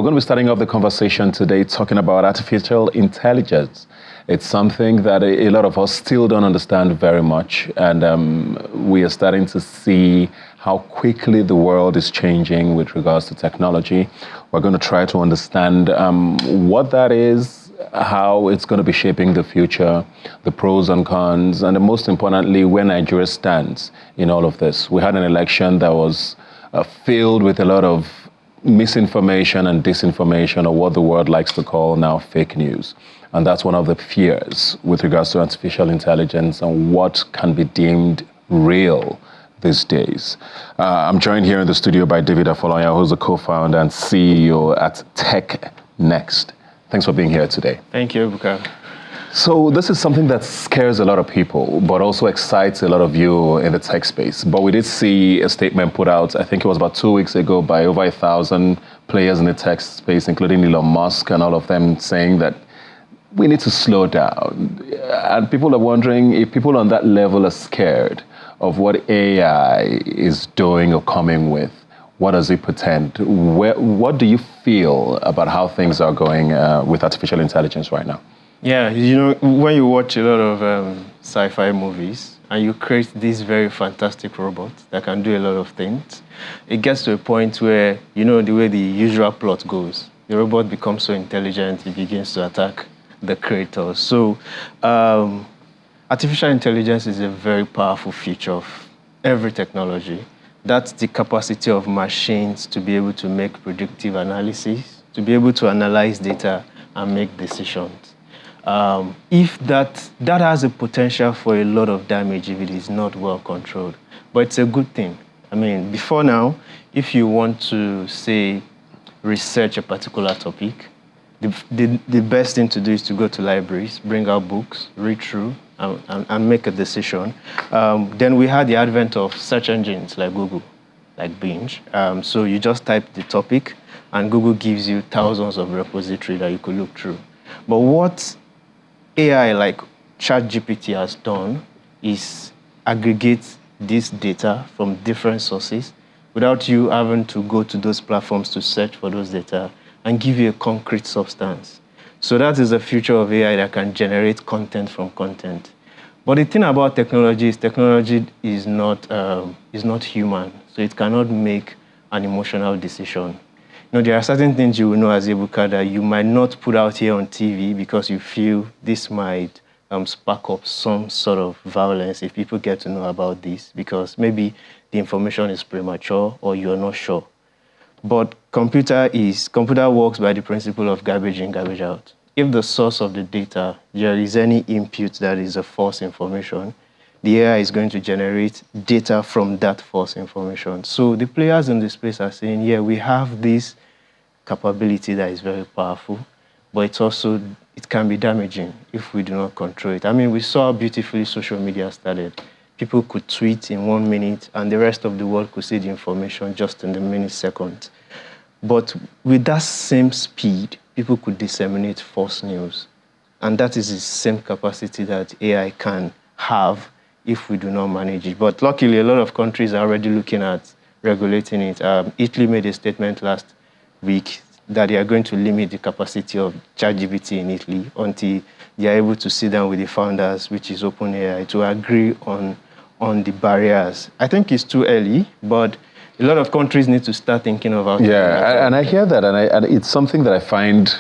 going to be starting off the conversation today talking about artificial intelligence. It's something that a lot of us still don't understand very much, and we are starting to see how quickly the world is changing with regards to technology. We're going to try to understand what that is, how it's going to be shaping the future, the pros and cons, and most importantly, where Nigeria stands in all of this. We had an election that was filled with a lot of misinformation and disinformation, or what the world likes to call now fake news. And that's one of the fears with regards to artificial intelligence and what can be deemed real these days. I'm joined here in the studio by David Afoloyan, who's the co-founder and CEO at Tech Next. Thanks for being here today. Thank you, Buka. So this is something that scares a lot of people, but also excites a lot of you in the tech space. But we did see a statement put out, I think it was about 2 weeks ago, by over 1,000 players in the tech space, including Elon Musk and all of them, saying that we need to slow down. And people are wondering if people on that level are scared of what AI is doing or coming with. What does it portend? What do you feel about how things are going with artificial intelligence right now? Yeah, you know, when you watch a lot of sci-fi movies and you create these very fantastic robots that can do a lot of things, it gets to a point where, you know, the way the usual plot goes, the robot becomes so intelligent, it begins to attack the creators. So artificial intelligence is a very powerful feature of every technology. That's the capacity of machines to be able to make predictive analysis, to be able to analyze data and make decisions. If that has a potential for a lot of damage if it is not well controlled. But it's a good thing. I mean, before now, if you want to, say, research a particular topic, the best thing to do is to go to libraries, bring out books, read through, and make a decision. Then we had the advent of search engines like Google, like Bing. So you just type the topic, and Google gives you thousands of repositories that you could look through. But what AI like ChatGPT has done is aggregate this data from different sources without you having to go to those platforms to search for those data and give you a concrete substance. So that is the future of AI that can generate content from content. But the thing about technology is not human, so it cannot make an emotional decision. You know, there are certain things you will know as a booker that you might not put out here on TV because you feel this might spark up some sort of violence if people get to know about this, because maybe the information is premature or you're not sure. But computer works by the principle of garbage in, garbage out. If the source of the data, there is any input that is a false information, the AI is going to generate data from that false information. So the players in the space are saying, yeah, we have this capability that is very powerful, but it can be damaging if we do not control it. I mean, we saw how beautifully social media started. People could tweet in 1 minute, and the rest of the world could see the information just in the millisecond. But with that same speed, people could disseminate false news. And that is the same capacity that AI can have if we do not manage it. But luckily, a lot of countries are already looking at regulating it. Italy made a statement last week that they are going to limit the capacity of ChatGPT in Italy until they are able to sit down with the founders, which is OpenAI, to agree on the barriers. I think it's too early, but a lot of countries need to start thinking about it. Yeah, and I hear that, and it's something that I find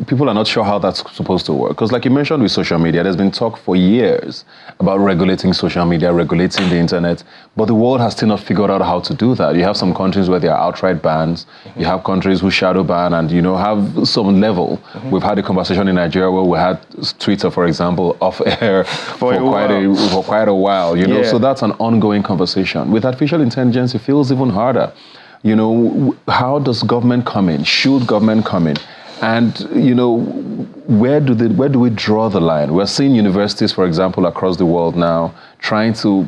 people are not sure how that's supposed to work. Because like you mentioned with social media, there's been talk for years about regulating social media, regulating the internet, but the world has still not figured out how to do that. You have some countries where there are outright bans. Mm-hmm. You have countries who shadow ban and, have some level. Mm-hmm. We've had a conversation in Nigeria where we had Twitter, for example, off air for quite a while, So that's an ongoing conversation. With artificial intelligence, it feels even harder. How does government come in? Should government come in? And, where do we draw the line? We're seeing universities, for example, across the world now trying to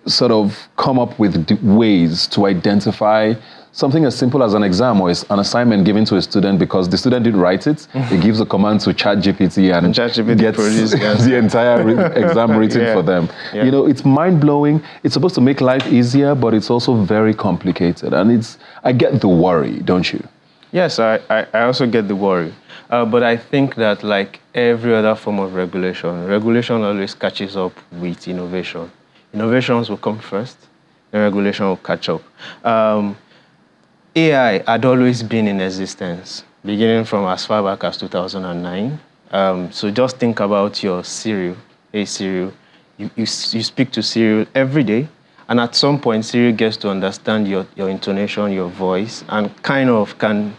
sort of come up with ways to identify something as simple as an exam or an assignment given to a student because the student didn't write it. It gives a command to ChatGPT and gets the entire exam written for them. Yeah. It's mind-blowing. It's supposed to make life easier, but it's also very complicated. And I get the worry, don't you? Yes, I also get the worry. But I think that like every other form of regulation always catches up with innovation. Innovations will come first, then regulation will catch up. AI had always been in existence, beginning from as far back as 2009. So just think about your Siri. Hey Siri, you speak to Siri every day, and at some point Siri gets to understand your intonation, your voice, and kind of can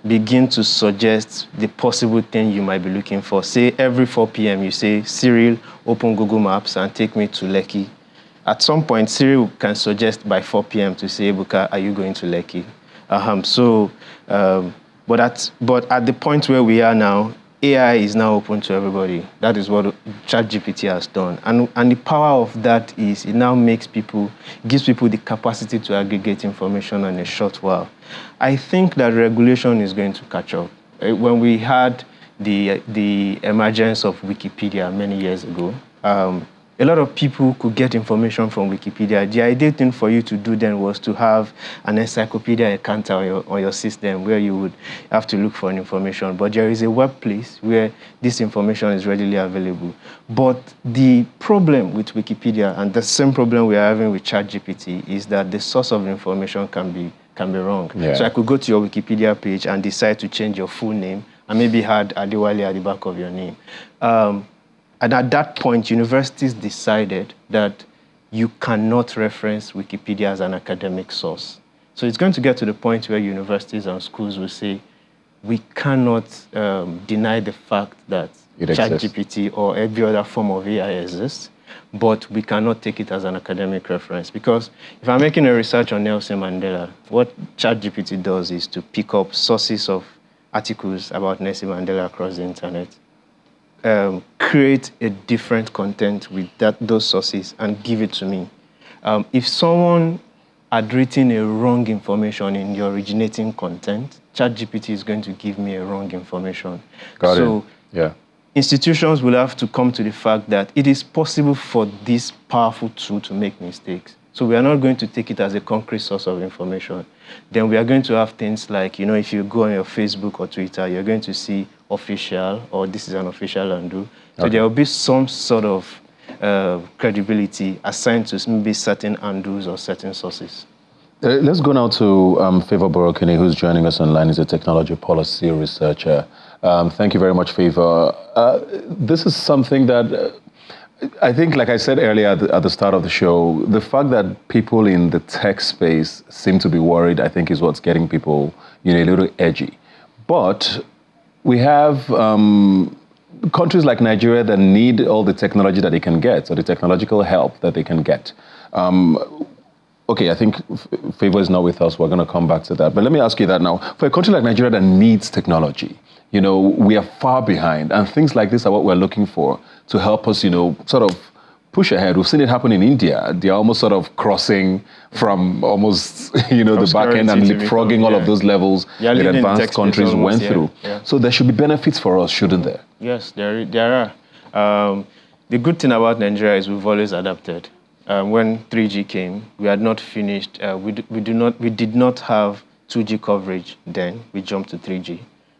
begin to suggest the possible thing you might be looking for. Say every 4 p.m. you say, Cyril, open Google Maps and take me to Lekki. At some point, Siri can suggest by 4 p.m. to say, Ebuka, are you going to Lekki? But at the point where we are now, AI is now open to everybody. That is what ChatGPT has done. And the power of that is it now gives people the capacity to aggregate information in a short while. I think that regulation is going to catch up. When we had the emergence of Wikipedia many years ago, a lot of people could get information from Wikipedia. The ideal thing for you to do then was to have an encyclopedia account on your system where you would have to look for information. But there is a web place where this information is readily available. But the problem with Wikipedia, and the same problem we are having with ChatGPT, is that the source of information can be wrong. Yeah. So I could go to your Wikipedia page and decide to change your full name and maybe add Adewale at the back of your name. And at that point, universities decided that you cannot reference Wikipedia as an academic source. So it's going to get to the point where universities and schools will say, we cannot deny the fact that ChatGPT or every other form of AI exists, but we cannot take it as an academic reference. Because if I'm making a research on Nelson Mandela, what ChatGPT does is to pick up sources of articles about Nelson Mandela across the internet, create a different content with those sources and give it to me. If someone had written a wrong information in the originating content, ChatGPT is going to give me a wrong information. Got it. Yeah. Institutions will have to come to the fact that it is possible for this powerful tool to make mistakes. So we are not going to take it as a concrete source of information. Then we are going to have things like, if you go on your Facebook or Twitter, you're going to see official, or this is an official undo. So there will be some sort of credibility assigned to maybe certain undus or certain sources. Let's go now to Favor Borokene, who's joining us online. He's a technology policy researcher. Thank you very much, Favor. This is something that I think, like I said earlier at the start of the show, the fact that people in the tech space seem to be worried, I think, is what's getting people, a little edgy. But we have countries like Nigeria that need all the technology that they can get, or the technological help that they can get. Okay, I think Favor is not with us. We're going to come back to that. But let me ask you that now. For a country like Nigeria that needs technology, we are far behind. And things like this are what we're looking for to help us, sort of push ahead. We've seen it happen in India. They're almost sort of crossing from almost, the back end and leapfrogging all of those levels that advanced countries went through. Yeah. So there should be benefits for us, shouldn't there? Yes, there are. The good thing about Nigeria is we've always adapted. When 3G came, we had not finished. We did not have 2G coverage then. We jumped to 3G.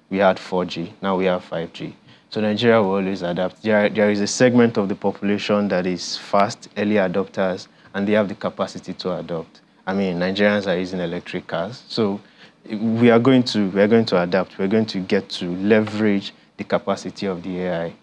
We had 4G. Now we have 5G. So Nigeria will always adapt. There is a segment of the population that is fast, early adopters, and they have the capacity to adopt. I mean, Nigerians are using electric cars. So we are going to adapt. We're going to get to leverage the capacity of the AI.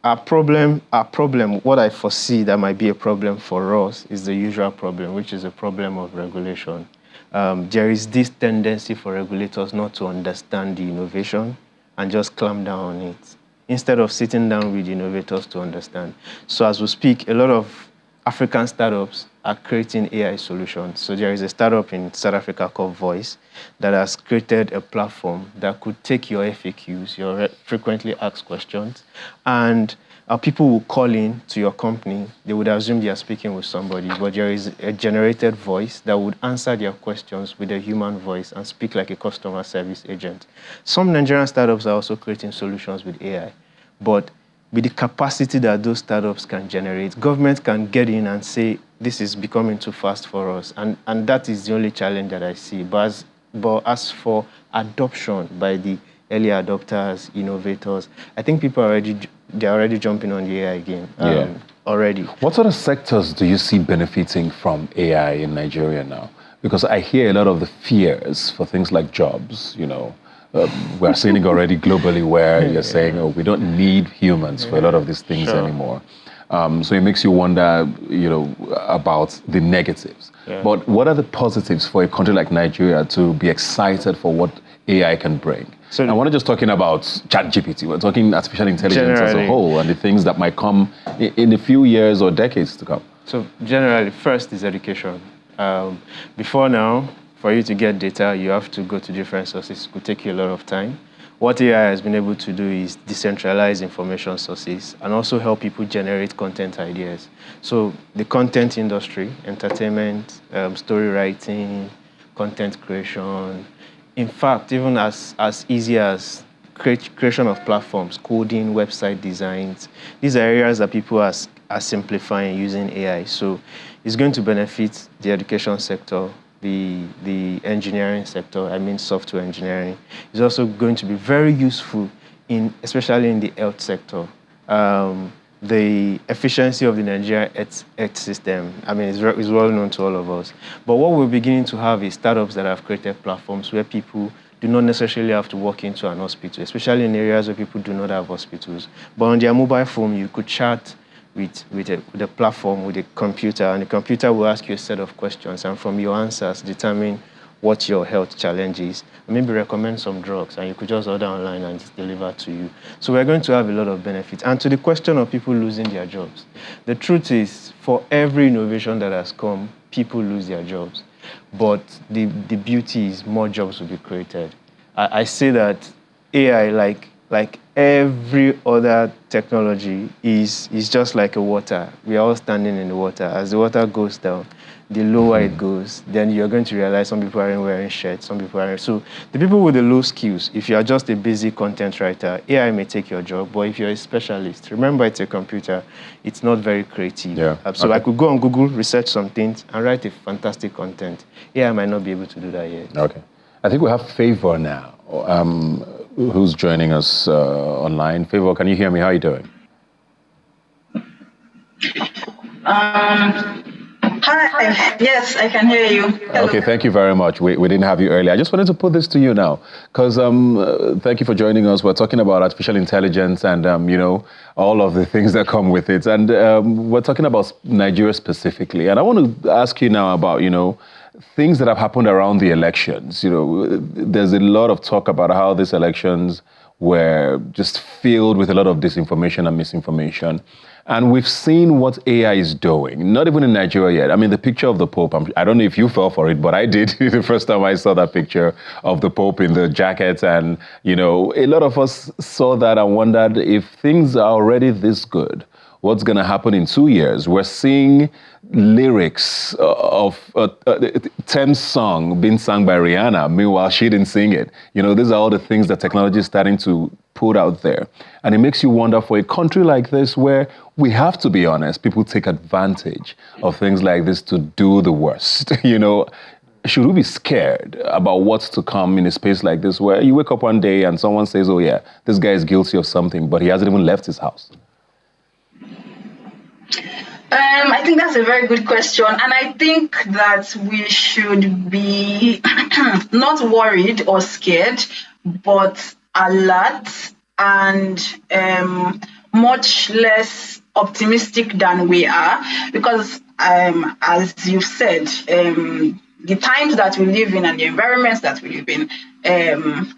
Our problem, what I foresee that might be a problem for us is the usual problem, which is a problem of regulation. There is this tendency for regulators not to understand the innovation and just clamp down on it, instead of sitting down with innovators to understand. So as we speak, a lot of African startups are creating AI solutions. So there is a startup in South Africa called Voice that has created a platform that could take your FAQs, your frequently asked questions, and people will call in to your company. They would assume they are speaking with somebody, but there is a generated voice that would answer their questions with a human voice and speak like a customer service agent. Some Nigerian startups are also creating solutions with AI, but with the capacity that those startups can generate, government can get in and say, this is becoming too fast for us. And that is the only challenge that I see. But But as for adoption by the early adopters, innovators, I think people they're already jumping on the AI game already. What sort of sectors do you see benefiting from AI in Nigeria now? Because I hear a lot of the fears for things like jobs, we're seeing it already globally where you're saying, we don't need humans for a lot of these things anymore. So it makes you wonder, about the negatives. Yeah. But what are the positives for a country like Nigeria to be excited for what AI can bring? So, and we're not just talking about ChatGPT, we're talking artificial intelligence as a whole and the things that might come in a few years or decades to come. So generally, first is education. Before now, for you to get data, you have to go to different sources. It could take you a lot of time. What AI has been able to do is decentralize information sources and also help people generate content ideas. So the content industry, entertainment, story writing, content creation, in fact, even as easy as creation of platforms, coding, website designs, these are areas that people are simplifying using AI. So it's going to benefit the education sector, the engineering sector, software engineering. Is also going to be very useful especially in the health sector. The efficiency of the Nigerian health system, is well known to all of us. But what we're beginning to have is startups that have created platforms where people do not necessarily have to walk into an hospital, especially in areas where people do not have hospitals. But on their mobile phone, you could chat with a platform, with a computer, and the computer will ask you a set of questions, and from your answers, determine what your health challenge is, and maybe recommend some drugs, and you could just order online and it's delivered to you. So we're going to have a lot of benefits. And to the question of people losing their jobs, the truth is, for every innovation that has come, people lose their jobs. But the beauty is more jobs will be created. I say that AI, like every other technology, is just like a water. We are all standing in the water. As the water goes down, the lower it goes, then you're going to realize some people aren't wearing shirts, some people aren't. So the people with the low skills, if you are just a busy content writer, AI may take your job. But if you're a specialist, remember it's a computer, it's not very creative. Yeah. So I could go on Google, research some things, and write a fantastic content. AI might not be able to do that yet. Okay. I think we have Favor now, who's joining us online. Favor, can you hear me? How are you doing? Hi. Yes, I can hear you. Hello. Okay, thank you very much. We didn't have you earlier. I just wanted to put this to you now, because thank you for joining us. We're talking about artificial intelligence and, all of the things that come with it. And we're talking about Nigeria specifically. And I want to ask you now about, things that have happened around the elections. There's a lot of talk about how these elections were just filled with a lot of disinformation and misinformation. And we've seen what AI is doing, not even in Nigeria yet. The picture of the Pope, I don't know if you fell for it, but I did the first time I saw that picture of the Pope in the jacket. And, a lot of us saw that and wondered if things are already this good, what's going to happen in 2 years? We're seeing lyrics of Thames song being sung by Rihanna. Meanwhile, she didn't sing it. These are all the things that technology is starting to put out there. And it makes you wonder, for a country like this, where we have to be honest, people take advantage of things like this to do the worst. Should we be scared about what's to come in a space like this, where you wake up one day and someone says, oh yeah, this guy is guilty of something, but he hasn't even left his house? I think that's a very good question. And I think that we should be not worried or scared, but alert and much less optimistic than we are. Because as you've said, the times that we live in and the environments that we live in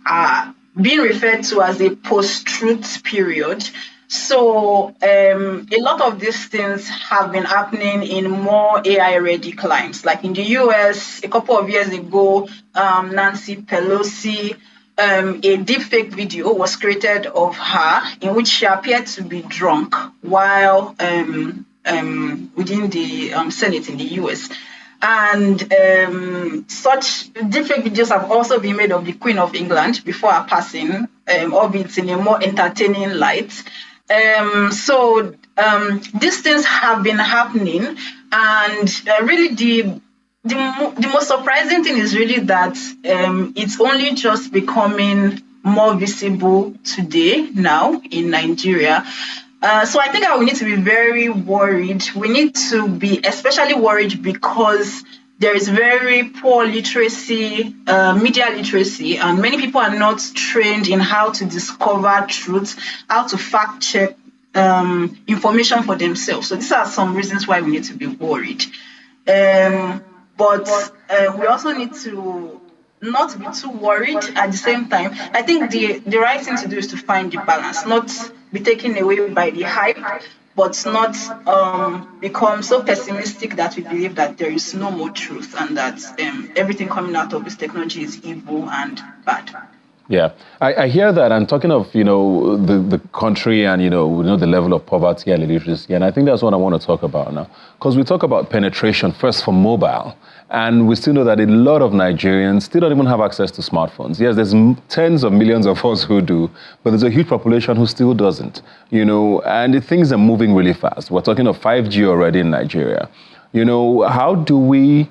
are being referred to as a post-truth period. So a lot of these things have been happening in more AI-ready climes. Like in the US, a couple of years ago, Nancy Pelosi, a deepfake video was created of her in which she appeared to be drunk while within the Senate in the US. And such deepfake videos have also been made of the Queen of England before her passing, albeit in a more entertaining light. So these things have been happening, and really the most surprising thing is really that it's only just becoming more visible today now in Nigeria. So I think I will need to be very worried. We need to be especially worried because there is very poor literacy, media literacy, and many people are not trained in how to discover truth, how to fact check information for themselves. So these are some reasons why we need to be worried. But we also need to not be too worried at the same time. I think the right thing to do is to find the balance, not be taken away by the hype, but not become so pessimistic that we believe that there is no more truth and that everything coming out of this technology is evil and bad. Yeah, I hear that. And talking of, the country and, we know the level of poverty and illiteracy. And I think that's what I want to talk about now. Because we talk about penetration first for mobile. And we still know that a lot of Nigerians still don't even have access to smartphones. Yes, there's tens of millions of us who do, but there's a huge population who still doesn't, and the things are moving really fast. We're talking of 5G already in Nigeria. How do we...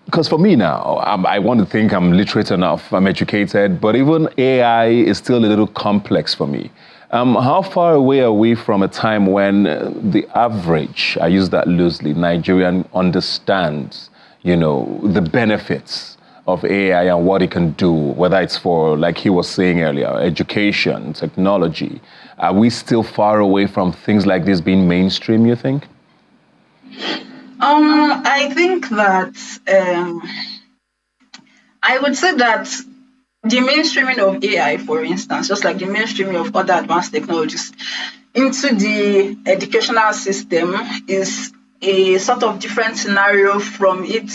Because for me now, I want to think I'm literate enough, I'm educated, but even AI is still a little complex for me. How far away are we from a time when the average, I use that loosely, Nigerian understands, the benefits of AI and what it can do, whether it's for, like he was saying earlier, education, technology? Are we still far away from things like this being mainstream, you think? I think that I would say that the mainstreaming of AI, for instance, just like the mainstreaming of other advanced technologies into the educational system is a sort of different scenario from it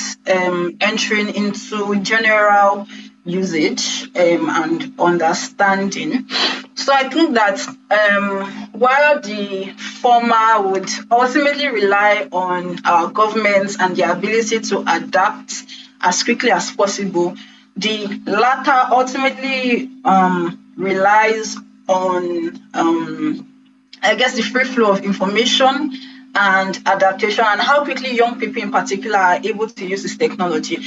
entering into general usage and understanding. So I think that while the former would ultimately rely on our governments and their ability to adapt as quickly as possible, the latter ultimately relies on, I guess, the free flow of information and adaptation and how quickly young people in particular are able to use this technology.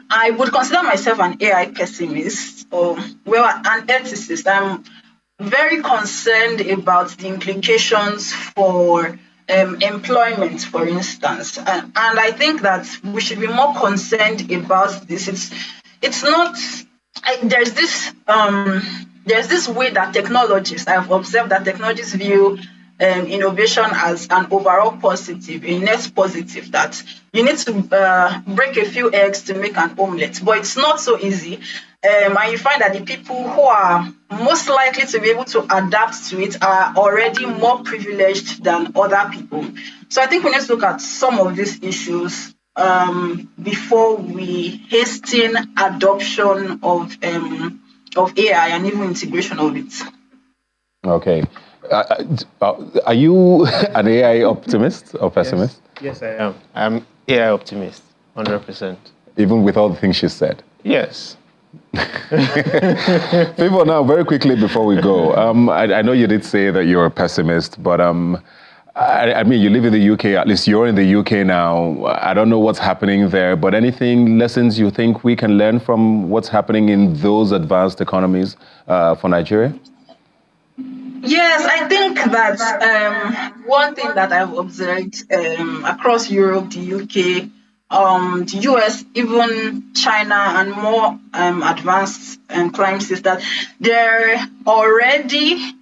I would consider myself an AI pessimist or, well, an ethicist. I'm very concerned about the implications for employment, for instance. And I think that we should be more concerned about this. It's not, there's this way that technologists, I've observed that technologists view innovation as an overall positive, a net positive, that you need to break a few eggs to make an omelette, but it's not so easy. And you find that the people who are most likely to be able to adapt to it are already more privileged than other people. So I think we need to look at some of these issues before we hasten adoption of AI and even integration of it. Okay. Are you an AI optimist or pessimist? Yes, I am. I'm AI optimist, 100%. Even with all the things she said? Yes. People, now, very quickly before we go, I know you did say that you're a pessimist, but I mean, you live in the UK, at least you're in the UK now. I don't know what's happening there, but lessons you think we can learn from what's happening in those advanced economies for Nigeria? Yes, I think that one thing that I've observed across Europe, the UK, the US, even China, and more advanced countries, is that there already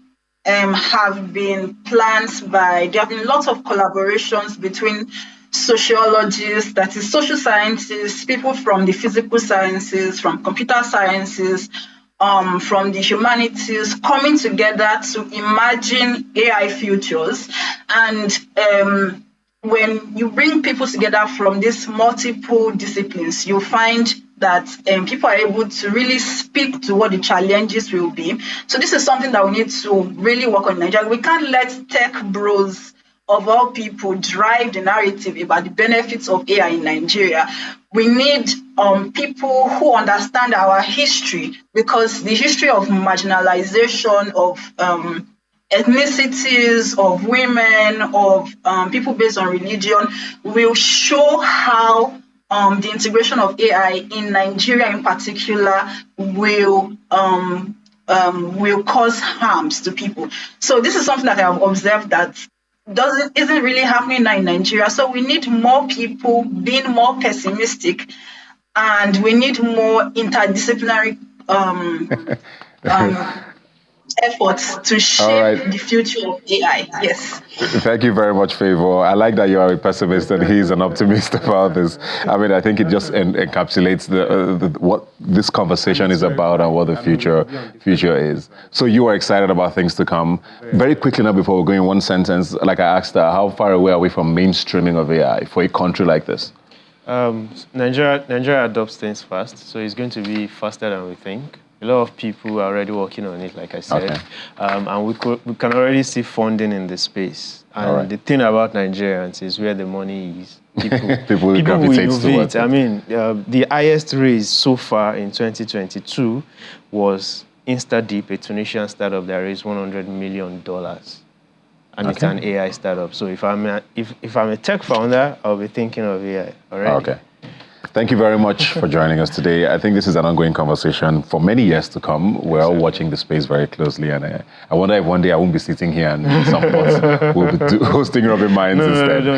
have been plans there have been lots of collaborations between sociologists, that is social scientists, people from the physical sciences, from computer sciences, from the humanities, coming together to imagine AI futures. And when you bring people together from these multiple disciplines, you find that people are able to really speak to what the challenges will be. So this is something that we need to really work on in Nigeria. We can't let tech bros of all people drive the narrative about the benefits of AI in Nigeria. We need people who understand our history, because the history of marginalization, of ethnicities, of women, of people based on religion will show how the integration of AI in Nigeria in particular will cause harms to people. So this is something that I have observed that isn't really happening now in Nigeria. So we need more people being more pessimistic, and we need more interdisciplinary efforts to shape the future of AI. Yes. Thank you very much, Favor. I like that you are a pessimist and he's an optimist about this. I mean, I think it just encapsulates what this conversation is about and what the future is. So you are excited about things to come. Very quickly now, before we go in one sentence, like I asked, how far away are we from mainstreaming of AI for a country like this? Nigeria adopts things fast, so it's going to be faster than we think. A lot of people are already working on it, like I said, and we can already see funding in the space. And the thing about Nigerians is where the money is. People will innovate. I mean, the highest raise so far in 2022 was InstaDeep, a Tunisian startup that raised $100 million. And it's an AI startup. So if I'm a tech founder, I'll be thinking of AI already. Okay. Thank you very much for joining us today. I think this is an ongoing conversation for many years to come. We're all watching the space very closely, and I wonder if one day I won't be sitting here and some will be hosting Robin Minds instead. No.